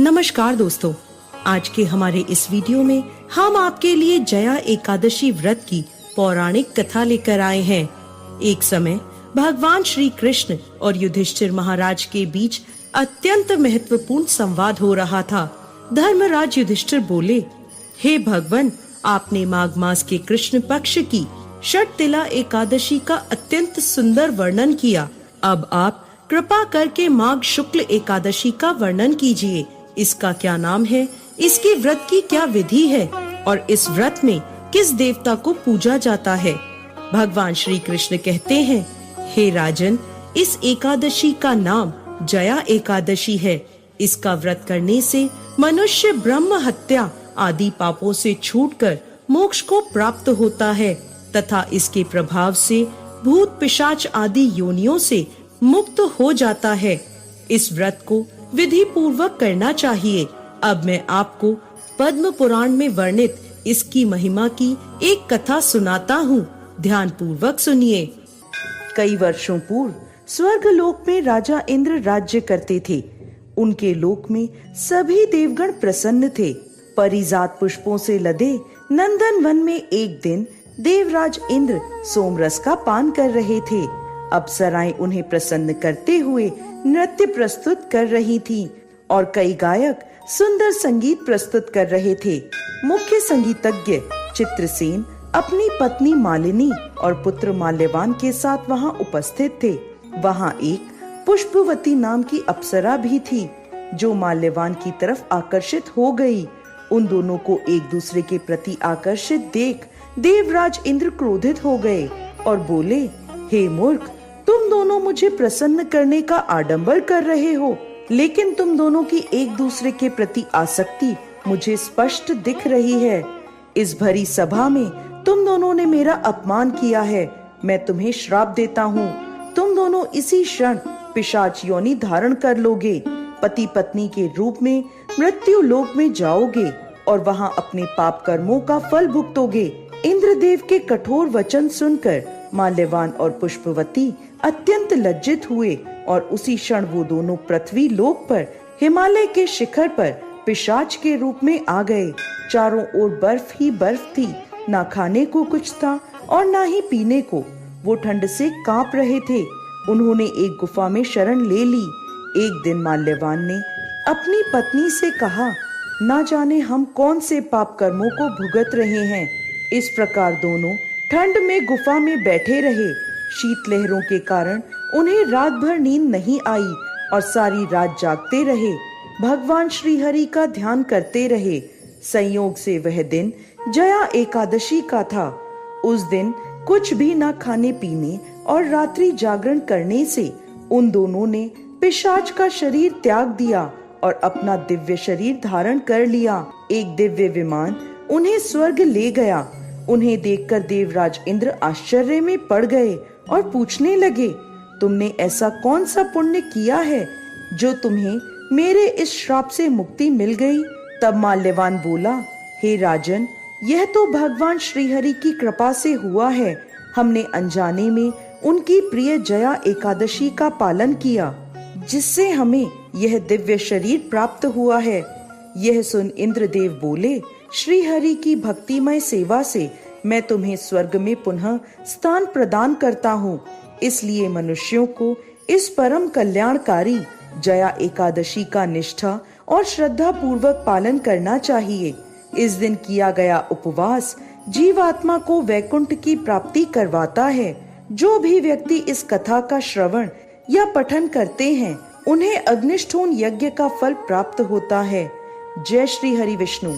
नमस्कार दोस्तों, आज के हमारे इस वीडियो में हम आपके लिए जया एकादशी व्रत की पौराणिक कथा लेकर आए हैं। एक समय भगवान श्री कृष्ण और युधिष्ठिर महाराज के बीच अत्यंत महत्वपूर्ण संवाद हो रहा था। धर्मराज युधिष्ठिर बोले, हे भगवान, आपने माघ मास के कृष्ण पक्ष की षटतिला एकादशी का अत्यंत सुंदर वर्णन किया। अब आप कृपा करके माघ शुक्ल एकादशी का वर्णन कीजिए। इसका क्या नाम है, इसके व्रत की क्या विधि है और इस व्रत में किस देवता को पूजा जाता है। भगवान श्री कृष्ण कहते हैं, हे राजन, इस एकादशी का नाम जया एकादशी है। इसका व्रत करने से मनुष्य ब्रह्म हत्या आदि पापों से छूटकर मोक्ष को प्राप्त होता है तथा इसके प्रभाव से भूत पिशाच आदि योनियों से मुक्त हो जाता है। इस व्रत को विधि पूर्वक करना चाहिए। अब मैं आपको पद्म पुराण में वर्णित इसकी महिमा की एक कथा सुनाता हूँ, ध्यान पूर्वक सुनिए। कई वर्षों पूर्व स्वर्ग लोक में राजा इंद्र राज्य करते थे। उनके लोक में सभी देवगण प्रसन्न थे। परिजात पुष्पों से लदे नंदन वन में एक दिन देवराज इंद्र सोमरस का पान कर रहे थे। अप्सराएं उन्हें प्रसन्न करते हुए नृत्य प्रस्तुत कर रही थीं और कई गायक सुंदर संगीत प्रस्तुत कर रहे थे। मुख्य संगीतज्ञ चित्रसेन अपनी पत्नी मालिनी और पुत्र माल्यवान के साथ वहां उपस्थित थे। वहां एक पुष्पवती नाम की अप्सरा भी थी जो माल्यवान की तरफ आकर्षित हो गई। उन दोनों को एक दूसरे के प्रति आकर्षित देख देवराज इंद्र क्रोधित हो गए और बोले, हे मूर्ख, तुम दोनों मुझे प्रसन्न करने का आडंबर कर रहे हो, लेकिन तुम दोनों की एक दूसरे के प्रति आसक्ति मुझे स्पष्ट दिख रही है। इस भरी सभा में तुम दोनों ने मेरा अपमान किया है। मैं तुम्हें श्राप देता हूँ। तुम दोनों इसी क्षण पिशाच योनि धारण कर लोगे, पति पत्नी के रूप में मृत्यु लोक में जाओगे और वहाँ अपने पाप कर्मों का फल भुगतोगे। इंद्रदेव के कठोर वचन सुनकर माल्यवान और पुष्पवती अत्यंत लज्जित हुए और उसी क्षण वो दोनों पृथ्वी लोक पर हिमालय के शिखर पर पिशाच के रूप में आ गए। चारों ओर बर्फ ही बर्फ थी, ना खाने को कुछ था और ना ही पीने को। वो ठंड से कांप रहे थे। उन्होंने एक गुफा में शरण ले ली। एक दिन माल्यवान ने अपनी पत्नी से कहा, ना जाने हम कौन से पाप कर्मों को भुगत रहे हैं। इस प्रकार दोनों ठंड में गुफा में बैठे रहे। शीतलहरों के कारण उन्हें रात भर नींद नहीं आई और सारी रात जागते रहे। भगवान श्री हरि का ध्यान करते रहे। संयोग से वह दिन जया एकादशी का था। उस दिन कुछ भी न खाने पीने और रात्रि जागरण करने से उन दोनों ने पिशाच का शरीर त्याग दिया और अपना दिव्य शरीर धारण कर लिया। एक दिव्य विमान उन्हें स्वर्ग ले गया। उन्हें देखकर देवराज इंद्र आश्चर्य में पड़ गए और पूछने लगे, तुमने ऐसा कौन सा पुण्य किया है जो तुम्हें मेरे इस श्राप से मुक्ति मिल गई। तब माल्यवान बोला, हे राजन, यह तो भगवान श्रीहरि की कृपा से हुआ है। हमने अनजाने में उनकी प्रिय जया एकादशी का पालन किया, जिससे हमें यह दिव्य शरीर प्राप्त हुआ है। यह सुन इंद्रदेव बोले, श्री हरि की भक्तिमय सेवा से मैं तुम्हें स्वर्ग में पुनः स्थान प्रदान करता हूँ। इसलिए मनुष्यों को इस परम कल्याणकारी जया एकादशी का निष्ठा और श्रद्धा पूर्वक पालन करना चाहिए। इस दिन किया गया उपवास जीवात्मा को वैकुंठ की प्राप्ति करवाता है। जो भी व्यक्ति इस कथा का श्रवण या पठन करते हैं, उन्हें अग्निष्ठोम यज्ञ का फल प्राप्त होता है। जय श्री हरि विष्णु।